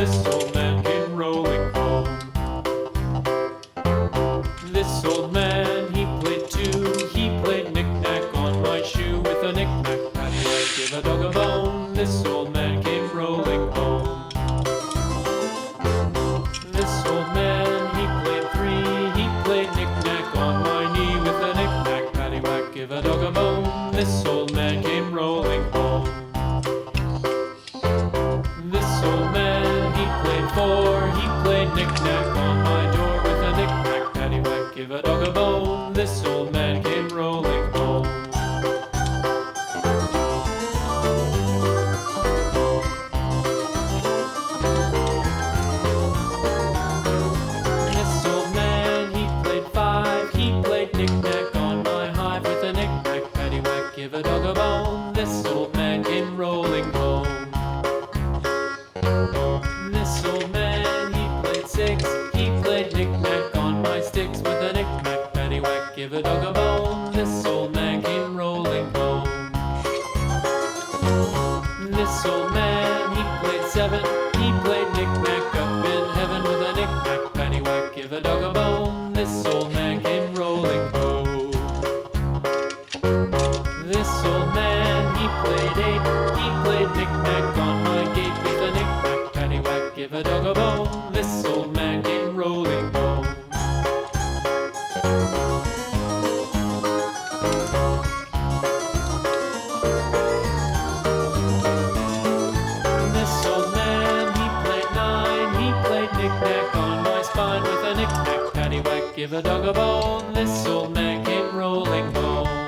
This old man came rolling home. This old man, he played too. He played knick-knack on my shoe. With a knick-knack, paddywhack, give a dog a bone. This old man came rolling home. This old man, he played three. He played knick-knack on my knee. With a knick-knack, paddywhack, give a dog a bone. This old man came rolling home. This old man, he played four. He played knick-knack on my door. With a knick-knack, paddywhack, give a dog a bone. This old man came rolling home. This old man, he played five. He played knick-knack on my hive. With a knick-knack, paddywhack, give a dog a bone. This old man came rolling home. This old man, he played six. He played knick-knack on my sticks. With a knick-knack, paddywhack, give a dog a bone. This old man came rolling home. This old man, he played seven. He played knick-knack up in heaven. With a knick-knack, paddywhack, give a dog a bone. This old man came rolling home. This old man, he played eight. He played knick-knack on my gate. With a knick-knack, paddywhack, give a dog a bone. This old man came rolling home. This old man, he played nine. He played knick-knack on my spine. With a knick-knack, paddywhack, give a dog a bone. This old man came rolling home.